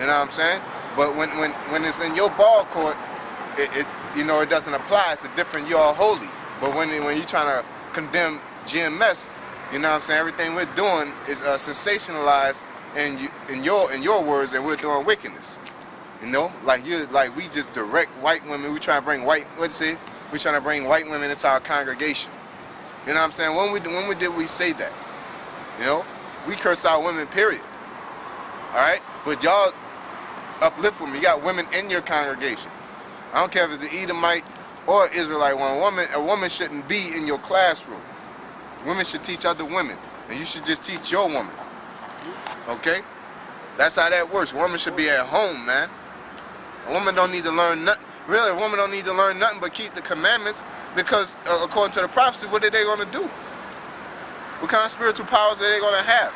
You know what I'm saying? But when it's in your ball court, it it doesn't apply. It's a different "you are holy." But when you're trying to condemn GMS, you know what I'm saying? Everything we're doing is sensationalized in your words, and we're doing wickedness. Like we just direct white women. We trying to bring we trying to bring white women into our congregation. You know what I'm saying? When did we say that? We curse out women, period. All right, but y'all uplift women. You got women in your congregation. I don't care if it's an Edomite or Israelite woman. A woman shouldn't be in your classroom. Women should teach other women, and you should just teach your woman. Okay? That's how that works. A woman should be at home, man. A woman don't need to learn nothing. Really, a woman don't need to learn nothing but keep the commandments, because according to the prophecy, what are they going to do? What kind of spiritual powers are they going to have?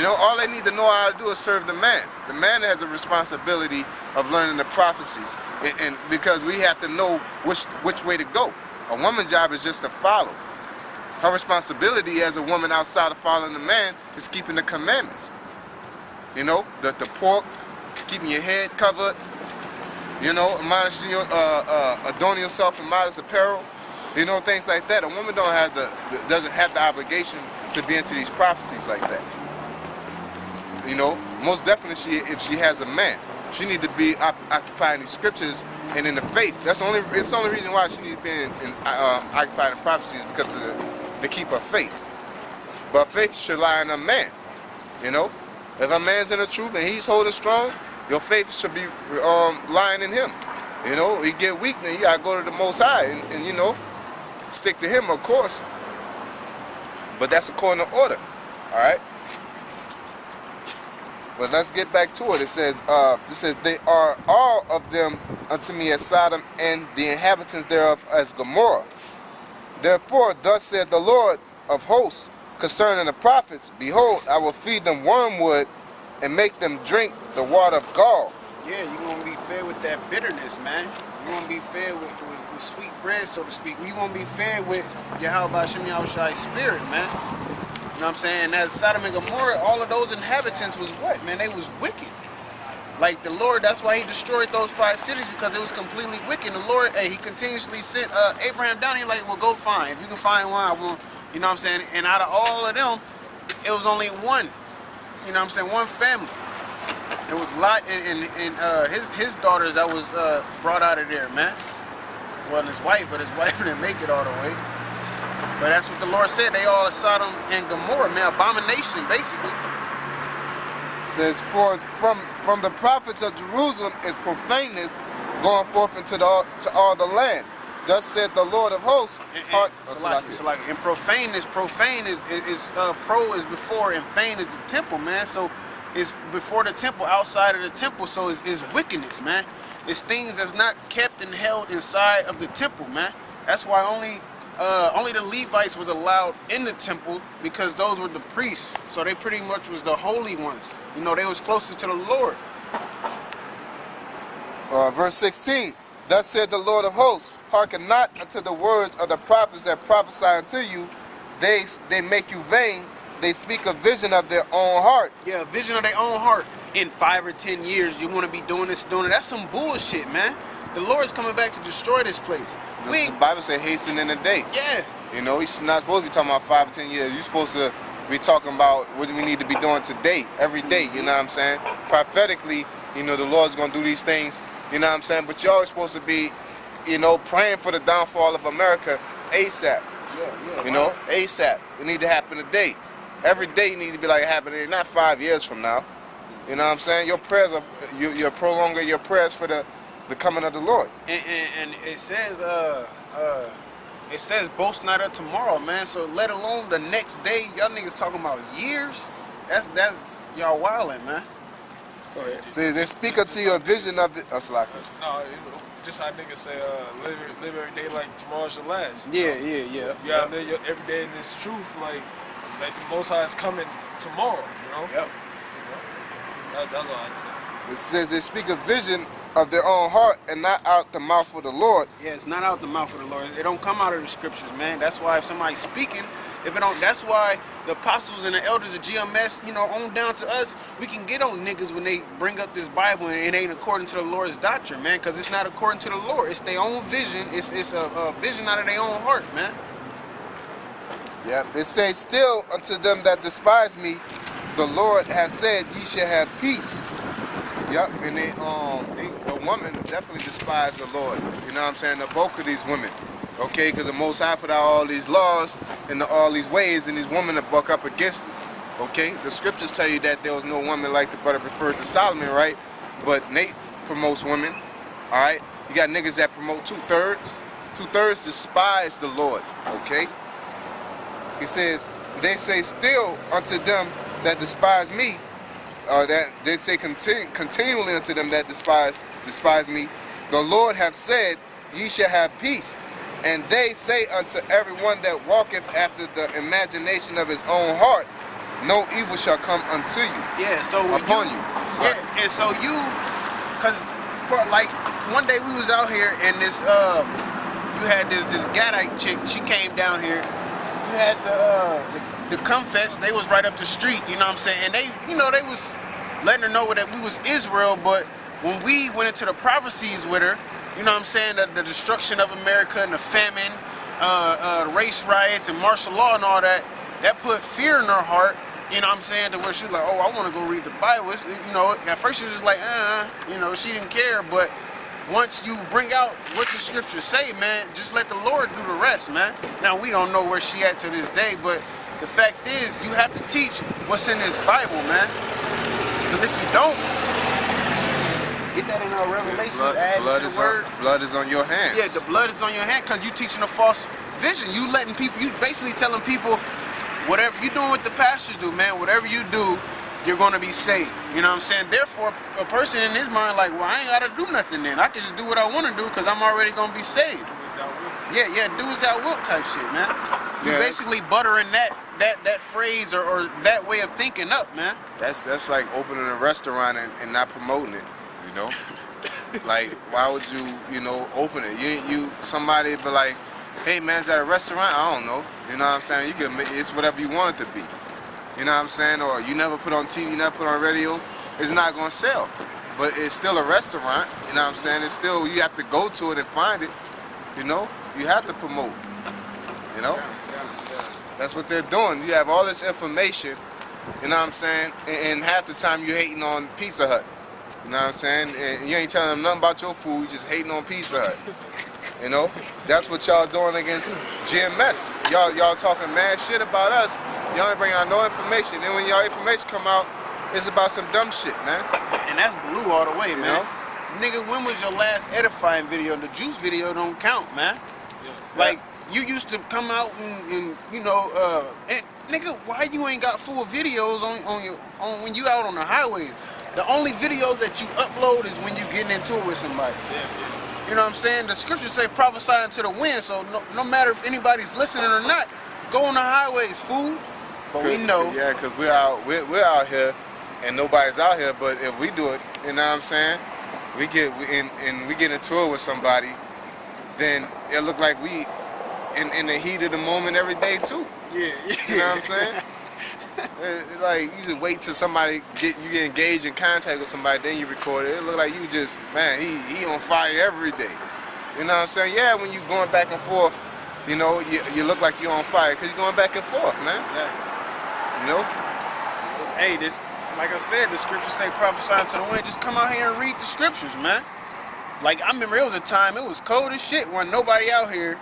All they need to know how to do is serve the man. The man has a responsibility of learning the prophecies, and because we have to know which way to go. A woman's job is just to follow. Her responsibility as a woman outside of following the man is keeping the commandments. The pork, keeping your head covered, admonishing adorning yourself in modest apparel, things like that. A woman doesn't have the obligation to be into these prophecies like that. Most definitely if she has a man, she needs to be occupied in these scriptures and in the faith. It's the only reason why she needs to be occupied in prophecies, because to keep her faith. But faith should lie in a man. If a man's in the truth and he's holding strong, your faith should be lying in him. He get weak, then you gotta go to the Most High and stick to him, of course. But that's according to order. All right. But let's get back to it. It says, they are all of them unto me as Sodom, and the inhabitants thereof as Gomorrah. Therefore, thus said the Lord of hosts concerning the prophets, behold, I will feed them wormwood and make them drink the water of gall. Yeah, you're going to be fed with that bitterness, man. You're going to be fed with sweet bread, so to speak. You're going to be fed with Yahweh Shem Yahushai's spirit, man. You know what I'm saying? As Sodom and Gomorrah, all of those inhabitants was what, man? They was wicked. Like the Lord, that's why he destroyed those 5 cities, because it was completely wicked. The Lord, he continuously sent Abraham down here like, well, go find. If you can find one, I will. You know what I'm saying? And out of all of them, it was only one. You know what I'm saying? One family. It was Lot and his daughters that was brought out of there, man. Wasn't his wife, but his wife didn't make it all the way. But that's what the Lord said. They all are Sodom and Gomorrah, man. Abomination, basically. It says, from the prophets of Jerusalem is profaneness going forth into all the land. Thus said the Lord of hosts. And profane is pro is before, and fane is the temple, man. So it's before the temple, outside of the temple. So it's wickedness, man. It's things that's not kept and held inside of the temple, man. That's why only the Levites was allowed in the temple, because those were the priests. So they pretty much was the holy ones. They was closest to the Lord. Verse 16. Thus said the Lord of hosts, hearken not unto the words of the prophets that prophesy unto you. They make you vain. They speak a vision of their own heart. Yeah, a vision of their own heart. In 5 or 10 years, you want to be doing this, doing it. That's some bullshit, man. The Lord's coming back to destroy this place. The Bible says hasten in the day. Yeah. He's not supposed to be talking about 5 or 10 years. You're supposed to be talking about what we need to be doing today, every day. You know what I'm saying? Prophetically, the Lord's going to do these things. You know what I'm saying? But y'all are supposed to be, praying for the downfall of America ASAP. Yeah. ASAP. It need to happen today. Every day you need to be like happening, not 5 years from now. You know what I'm saying? Your prayers are, you're prolonging your prayers for the coming of the Lord. And it says boast not of tomorrow, man. So let alone the next day, y'all niggas talking about years. That's y'all wildin', man. Go ahead. See, they speak unto you a vision of the. No, just how niggas say, live every day like tomorrow's your last. Yeah. You gotta live every day in this truth, like the Most High is coming tomorrow. Yep. That's all I'd say. It says they speak a vision of their own heart and not out the mouth of the Lord. Yeah, it's not out the mouth of the Lord. It don't come out of the scriptures, man. That's why if somebody's speaking, If it don't, that's why the apostles and the elders of GMS, you know, on down to us, we can get on niggas when they bring up this Bible and it ain't according to the Lord's doctrine, man, because it's not according to the Lord. It's their own vision. It's a vision out of their own heart, man. Yep. It says, still unto them that despise me, the Lord has said, ye shall have peace. Yep. And the woman definitely despised the Lord. You know what I'm saying? The bulk of these women. Okay, because the Most High put out all these laws and all these ways, and these women to buck up against it. Okay, the scriptures tell you that there was no woman like the brother referred to Solomon, right? But Nate promotes women. All right, you got niggas that promote 2/3. 2/3 despise the Lord. Okay, he says they say still unto them that despise me, or that they say continually unto them that despise me, the Lord hath said, ye shall have peace. And they say unto everyone that walketh after the imagination of his own heart, no evil shall come unto you. Yeah, so upon you. Yeah, and so you, cause like one day we was out here and this you had this Gadite chick. She came down here. You had the Comfets. They was right up the street. You know what I'm saying? And they, you know, they was letting her know that we was Israel. But when we went into the prophecies with her, you know what I'm saying, the destruction of America and the famine, race riots and martial law and all that, that put fear in her heart, you know what I'm saying, to where she was like, oh, I want to go read the Bible. It's, you know, at first she was just like, you know, she didn't care, but once you bring out what the scriptures say, man, just let the Lord do the rest, man. Now, we don't know where she at to this day, but the fact is, you have to teach what's in this Bible, man. Because if you don't, get that in our Revelations, add to the word. Blood is on your hands. Yeah, the blood is on your hand because you teaching a false vision. You letting people, you basically telling people, whatever you doing what the pastors do, man, whatever you do, you're going to be saved. You know what I'm saying? Therefore, a person in his mind like, well, I ain't got to do nothing then. I can just do what I want to do because I'm already going to be saved. Yeah, do as thou wilt type shit, man. You basically buttering that phrase or that way of thinking up, man. That's like opening a restaurant and not promoting it. You know, like why would you know open it? You somebody be like, hey man, is that a restaurant? I don't know. You know what I'm saying? You can it's whatever you want it to be. You know what I'm saying? Or you never put on TV, you never put on radio. It's not gonna sell, but it's still a restaurant. You know what I'm saying? It's still, you have to go to it and find it. You know, you have to promote. You know, that's what they're doing. You have all this information. You know what I'm saying? And half the time you hating on Pizza Hut. You know what I'm saying? And you ain't telling them nothing about your food, you just hating on Pizza Hut. You know? That's what y'all doing against GMS. Y'all talking mad shit about us. Y'all ain't bring out no information. Then when y'all information come out, it's about some dumb shit, man. And that's blue all the way, man. You know? Nigga, when was your last edifying video? The juice video don't count, man. Yeah. Like, you used to come out and you know, and nigga, why you ain't got full videos on when you out on the highways? The only videos that you upload is when you getting into it with somebody. Yeah. You know what I'm saying? The scriptures say prophesy into the wind, so no matter if anybody's listening or not, go on the highways, fool. But we know. Yeah, because we're out here and nobody's out here, but if we do it, you know what I'm saying? We get into it with somebody, then it look like we in the heat of the moment every day too. Yeah. You know what I'm saying? Like, you just wait till somebody get engaged in contact with somebody, then you record it. It look like you just, man, he on fire every day. You know what I'm saying? Yeah, when you going back and forth, you know, you look like you're on fire because you're going back and forth, man. Exactly. You know? Hey, this, like I said, the scriptures say prophesy to the wind. Just come out here and read the scriptures, man. Like, I remember it was a time, it was cold as shit, wasn't nobody out here.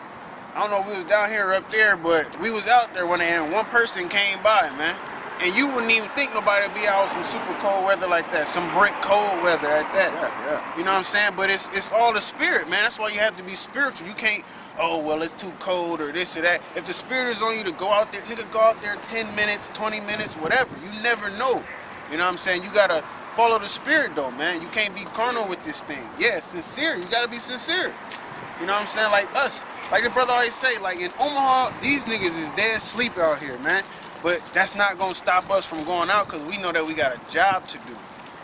I don't know if we was down here or up there, but we was out there when one person came by, man. And you wouldn't even think nobody would be out some super cold weather like that, some brick cold weather at that. Yeah. You know what I'm saying? But it's all the spirit, man. That's why you have to be spiritual. You can't, oh, well, it's too cold or this or that. If the spirit is on you to go out there, nigga, go out there 10 minutes, 20 minutes, whatever. You never know. You know what I'm saying? You gotta follow the spirit, though, man. You can't be carnal with this thing. Yeah, sincere. You gotta be sincere. You know what I'm saying? Like us. Like the brother always say, like in Omaha, these niggas is dead asleep out here, man. But that's not gonna stop us from going out because we know that we got a job to do.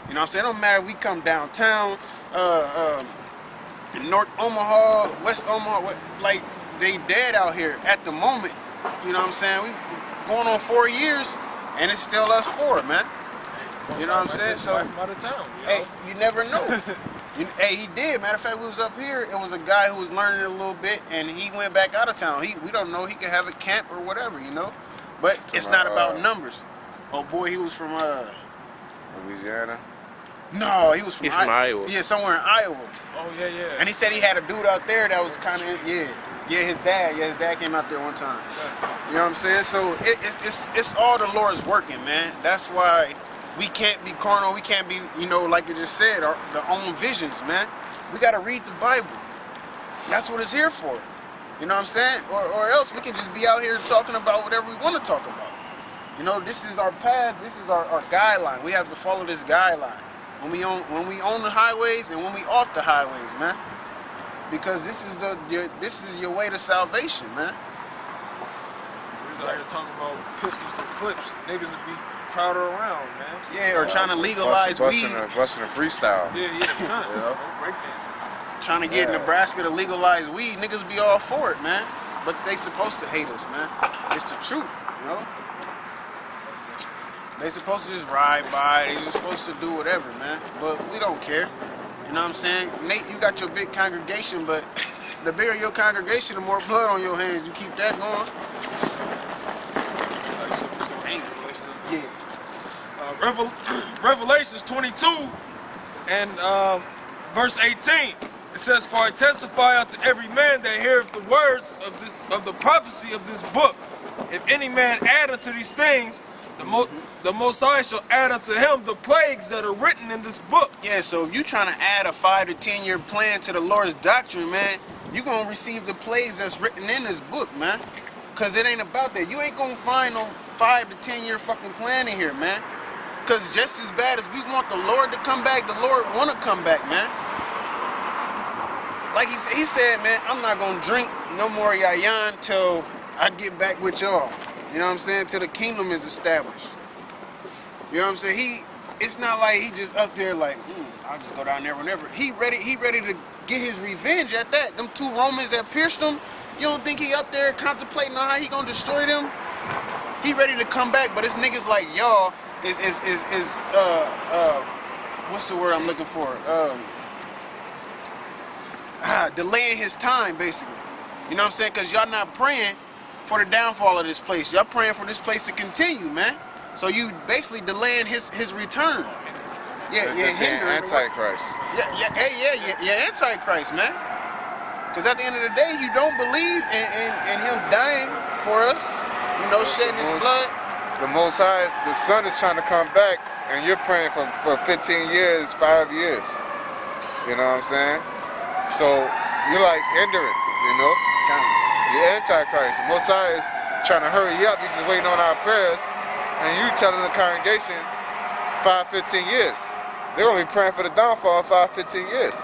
You know what I'm saying? It don't matter if we come downtown, in North Omaha, West Omaha, like they dead out here at the moment. You know what I'm saying? We going on 4 years, and it's still us four, man. You know what I'm saying? So, from out of town, hey, you never know. Hey, he did. Matter of fact, we was up here. It was a guy who was learning it a little bit, and he went back out of town. We don't know. He could have a camp or whatever, you know. But it's not about numbers. Oh boy, he was from Louisiana. No, he was from, He's from Iowa. Yeah, somewhere in Iowa. Oh yeah, yeah. And he said he had a dude out there that was kind of his dad came out there one time. You know what I'm saying? So it's all the Lord's working, man. That's why we can't be carnal. We can't be, you know, like it just said, our own visions, man. We got to read the Bible. That's what it's here for. You know what I'm saying? Or else we can just be out here talking about whatever we want to talk about. You know, this is our path. This is our guideline. We have to follow this guideline when we on the highways and when we off the highways, man. Because this is your way to salvation, man. We're out here talking about pistols and clips. Niggas would be crowded around, man. Yeah, or trying to legalize weed. Busting a freestyle. Yeah, kind of. Breakdancing. Trying to get Nebraska to legalize weed. Niggas be all for it, man. But they supposed to hate us, man. It's the truth, you know? They supposed to just ride by. They just supposed to do whatever, man. But we don't care. You know what I'm saying? Nate, you got your big congregation, but the bigger your congregation, the more blood on your hands. You keep that going. Yeah. Revelations 22 and verse 18. It says, "For I testify unto every man that heareth the words of the prophecy of this book. If any man add unto these things, the Most High shall add unto him the plagues that are written in this book." Yeah, so if you're trying to add a 5 to 10 year plan to the Lord's doctrine, man, you're going to receive the plagues that's written in this book, man. Because it ain't about that. You ain't going to find no 5 to 10 year fucking plan in here, man. Because just as bad as we want the Lord to come back, the Lord want to come back, man. Like he said, man, I'm not going to drink no more yayan till I get back with y'all. You know what I'm saying? Till the kingdom is established. You know what I'm saying? It's not like he just up there like, I'll just go down there whenever. He ready to get his revenge at that. Them 2 Romans that pierced him, you don't think he up there contemplating on how he gonna destroy them? He ready to come back, but it's niggas like y'all is what's the word I'm looking for? Delaying his time, basically. You know what I'm saying? Because y'all not praying for the downfall of this place. Y'all praying for this place to continue, man. So you basically delaying his return. Yeah, hindering. Antichrist. Yeah, Antichrist, man. Because at the end of the day, you don't believe in him dying for us, you know, shedding his blood. The Most High, the Son is trying to come back, and you're praying for 15 years, 5 years. You know what I'm saying? So you're like hindering, you know? You're Antichrist. The Most High is trying to hurry up. He's just waiting on our prayers. And you telling the congregation 5, 15 years. They're going to be praying for the downfall of 5, 15 years.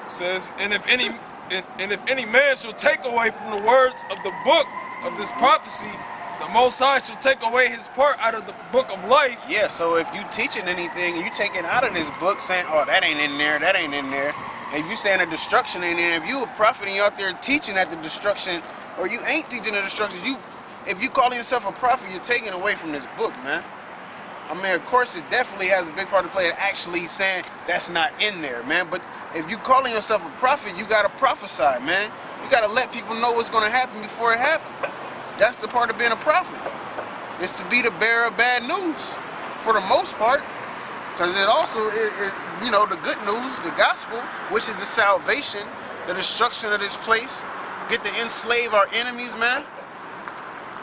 It says, and if any man shall take away from the words of the book of this prophecy, the Most High shall take away his part out of the book of life. Yeah, so if you teaching anything, you taking out of this book saying, oh, that ain't in there, that ain't in there. And if you saying the destruction ain't in there, if you a prophet and you out there teaching at the destruction, or you ain't teaching the destruction, if you calling yourself a prophet, you're taking away from this book, man. I mean, of course, it definitely has a big part to play in actually saying that's not in there, man. But if you calling yourself a prophet, you gotta prophesy, man. You gotta let people know what's gonna happen before it happens. That's the part of being a prophet. It's to be the bearer of bad news, for the most part. Because it also is, you know, the good news, the gospel, which is the salvation, the destruction of this place. Get to enslave our enemies, man.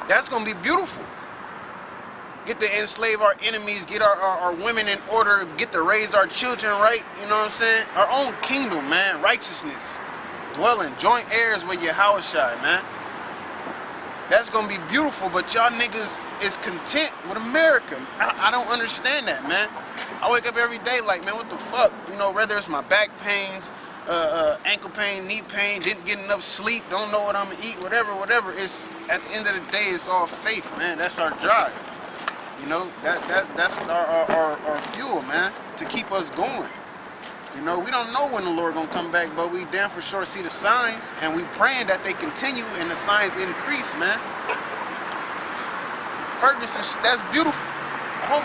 That's gonna be beautiful. Get to enslave our enemies, get our women in order, get to raise our children right, you know what I'm saying? Our own kingdom, man, righteousness. Dwelling, joint heirs with Yahushua, man. That's gonna be beautiful, but y'all niggas is content with America. I don't understand that, man. I wake up every day like, man, what the fuck? You know, whether it's my back pains, ankle pain, knee pain, didn't get enough sleep, don't know what I'm gonna eat, whatever. It's at the end of the day, it's all faith, man. That's our drive. You know, that's our fuel, man, to keep us going. You know, we don't know when the Lord gonna come back, but we damn for sure see the signs, and we praying that they continue and the signs increase, man. Ferguson, that's beautiful. I hope